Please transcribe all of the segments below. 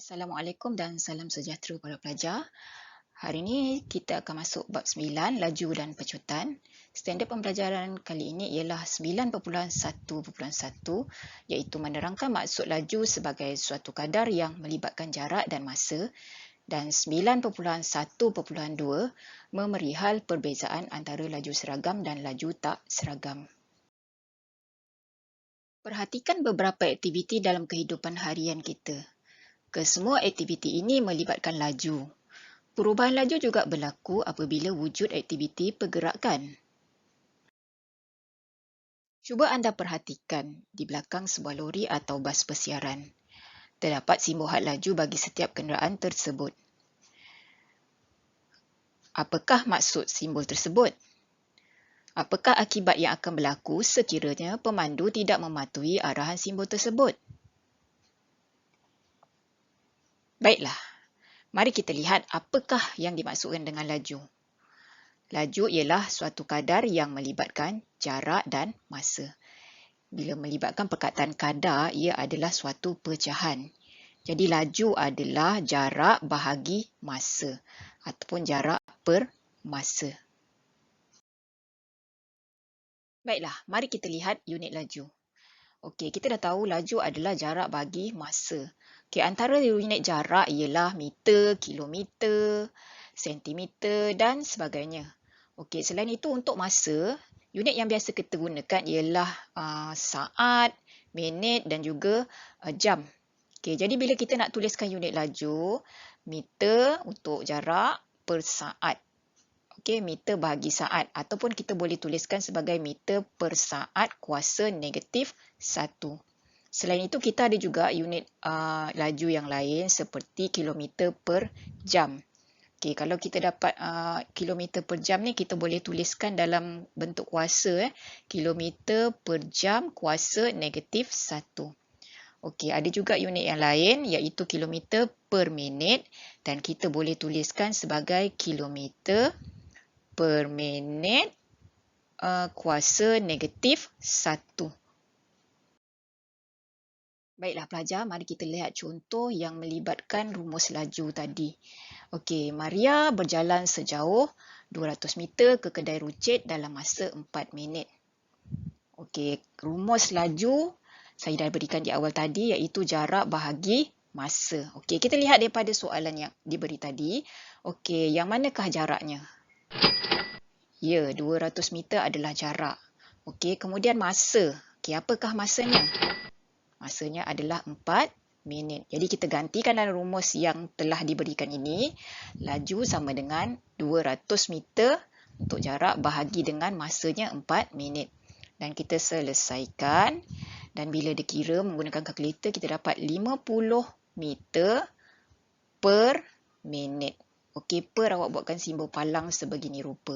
Assalamualaikum dan salam sejahtera para pelajar. Hari ini kita akan masuk bab 9, laju dan pecutan. Standard pembelajaran kali ini ialah 9.1.1 iaitu menerangkan maksud laju sebagai suatu kadar yang melibatkan jarak dan masa, dan 9.1.2 memberi hal perbezaan antara laju seragam dan laju tak seragam. Perhatikan beberapa aktiviti dalam kehidupan harian kita. Kesemua aktiviti ini melibatkan laju. Perubahan laju juga berlaku apabila wujud aktiviti pergerakan. Cuba anda perhatikan di belakang sebuah lori atau bas persiaran. Terdapat simbol had laju bagi setiap kenderaan tersebut. Apakah maksud simbol tersebut? Apakah akibat yang akan berlaku sekiranya pemandu tidak mematuhi arahan simbol tersebut? Baiklah, mari kita lihat apakah yang dimaksudkan dengan laju. Laju ialah suatu kadar yang melibatkan jarak dan masa. Bila melibatkan perkataan kadar, ia adalah suatu pecahan. Jadi laju adalah jarak bahagi masa ataupun jarak per masa. Baiklah, mari kita lihat unit laju. Okey, kita dah tahu laju adalah jarak bagi masa. Okey, antara unit jarak ialah meter, kilometer, sentimeter dan sebagainya. Okey, selain itu untuk masa, unit yang biasa kita gunakan ialah saat, minit dan juga jam. Okey, jadi bila kita nak tuliskan unit laju, meter untuk jarak per saat. Okey, meter bahagi saat ataupun kita boleh tuliskan sebagai meter per saat kuasa negatif 1. Selain itu, kita ada juga unit laju yang lain seperti kilometer per jam. Okey, kalau kita dapat kilometer per jam ni, kita boleh tuliskan dalam bentuk kuasa. Kilometer per jam kuasa negatif 1. Okey, ada juga unit yang lain iaitu kilometer per minit dan kita boleh tuliskan sebagai kilometer per minit kuasa negatif 1. Baiklah pelajar, mari kita lihat contoh yang melibatkan rumus laju tadi. Okey, Maria berjalan sejauh 200 meter ke kedai runcit dalam masa 4 minit. Okey, rumus laju saya dah berikan di awal tadi iaitu jarak bahagi masa. Okey, kita lihat daripada soalan yang diberi tadi. Okey, yang manakah jaraknya? Ya, 200 meter adalah jarak. Okey, kemudian masa. Okey, apakah masanya? Masanya adalah 4 minit. Jadi kita gantikan dalam rumus yang telah diberikan ini. Laju sama dengan 200 meter untuk jarak bahagi dengan masanya 4 minit. Dan kita selesaikan. Dan bila dikira menggunakan kalkulator, kita dapat 50 meter per minit. Okey, per awak buatkan simbol palang sebegini rupa.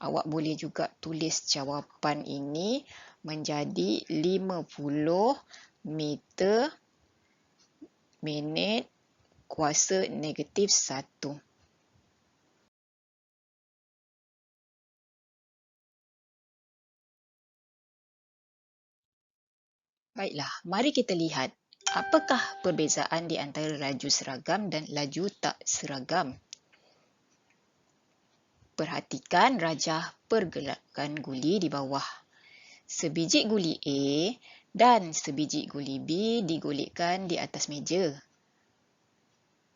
Awak boleh juga tulis jawapan ini menjadi 50 meter minit kuasa negatif 1. Baiklah, mari kita lihat apakah perbezaan di antara laju seragam dan laju tak seragam. Perhatikan rajah pergerakan guli di bawah. Sebiji guli A dan sebiji guli B digolekkan di atas meja.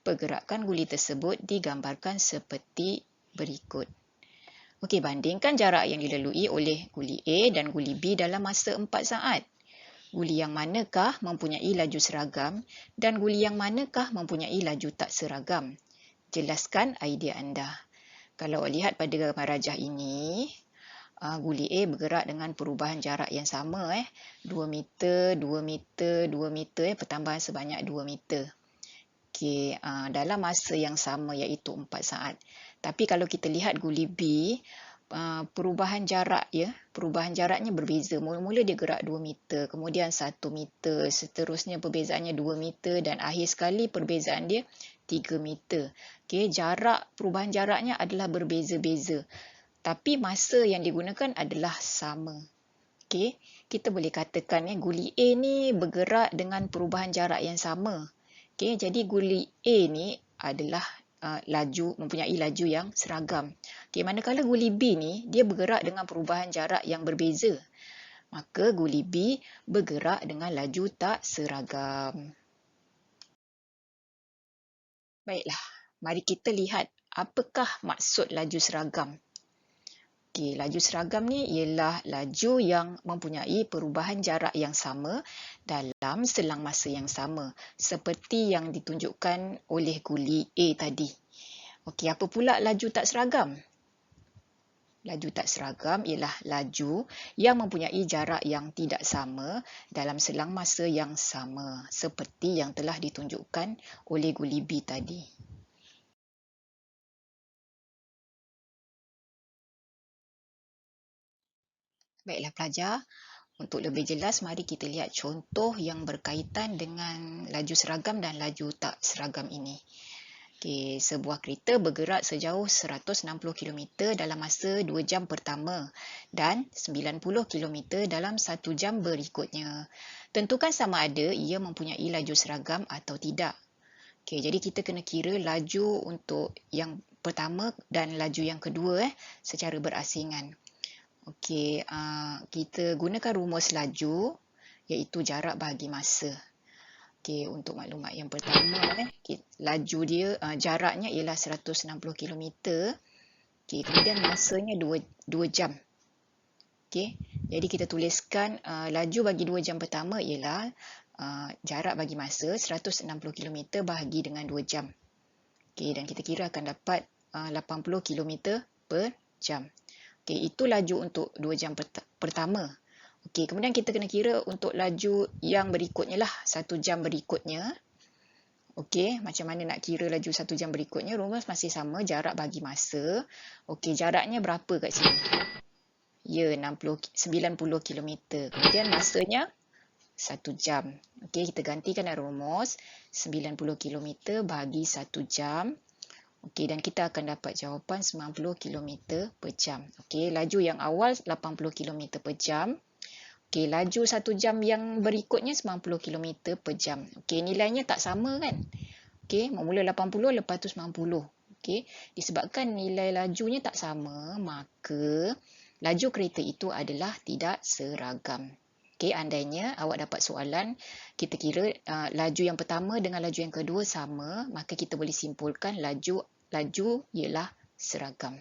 Pergerakan guli tersebut digambarkan seperti berikut. Okey, bandingkan jarak yang dilalui oleh guli A dan guli B dalam masa 4 saat. Guli yang manakah mempunyai laju seragam dan guli yang manakah mempunyai laju tak seragam? Jelaskan idea anda. Kalau awak lihat pada gambar rajah ini, guli A bergerak dengan perubahan jarak yang sama. 2 meter, 2 meter, 2 meter, pertambahan sebanyak 2 meter. Okey, dalam masa yang sama iaitu 4 saat. Tapi kalau kita lihat guli B, perubahan jaraknya berbeza. Mula-mula dia gerak 2 meter, kemudian 1 meter, seterusnya perbezaannya 2 meter dan akhir sekali perbezaan dia 3 meter. Okey, perubahan jaraknya adalah berbeza-beza. Tapi masa yang digunakan adalah sama. Okey, kita boleh katakan guli A ni bergerak dengan perubahan jarak yang sama. Okey, jadi guli A ni adalah mempunyai laju yang seragam. Okey, manakala guli B ni dia bergerak dengan perubahan jarak yang berbeza. Maka guli B bergerak dengan laju tak seragam. Baiklah, mari kita lihat apakah maksud laju seragam. Okey, laju seragam ni ialah laju yang mempunyai perubahan jarak yang sama dalam selang masa yang sama, seperti yang ditunjukkan oleh guli A tadi. Okey, apa pula laju tak seragam? Laju tak seragam ialah laju yang mempunyai jarak yang tidak sama dalam selang masa yang sama, seperti yang telah ditunjukkan oleh guli B tadi. Baiklah pelajar, untuk lebih jelas mari kita lihat contoh yang berkaitan dengan laju seragam dan laju tak seragam ini. Okey, sebuah kereta bergerak sejauh 160 km dalam masa 2 jam pertama dan 90 km dalam 1 jam berikutnya. Tentukan sama ada ia mempunyai laju seragam atau tidak. Okey, jadi kita kena kira laju untuk yang pertama dan laju yang kedua secara berasingan. Okey, kita gunakan rumus laju iaitu jarak bahagi masa. Okey, untuk maklumat yang pertama, laju dia, jaraknya ialah 160 km. Okey, kemudian masanya 2 jam. Okey, jadi kita tuliskan laju bagi 2 jam pertama ialah jarak bagi masa 160 km bahagi dengan 2 jam. Okey, dan kita kira akan dapat 80 km per jam. Okey, itu laju untuk 2 jam pertama. Okey, kemudian kita kena kira untuk laju yang berikutnya lah, 1 jam berikutnya. Okey, macam mana nak kira laju 1 jam berikutnya? Rumus masih sama, jarak bagi masa. Okey, jaraknya berapa kat sini? Ya, 90 km. Kemudian masanya 1 jam. Okey, kita gantikan dalam rumus 90 km bagi 1 jam. Okey, dan kita akan dapat jawapan 90 km per jam. Okey, laju yang awal 80 km per jam. Okey, laju 1 jam yang berikutnya 90 km per jam. Okey, nilainya tak sama kan? Okey, mula 80, lepas tu 90. Okey, disebabkan nilai lajunya tak sama, maka laju kereta itu adalah tidak seragam. Okey, andainya awak dapat soalan, kita kira laju yang pertama dengan laju yang kedua sama, maka kita boleh simpulkan laju ialah seragam.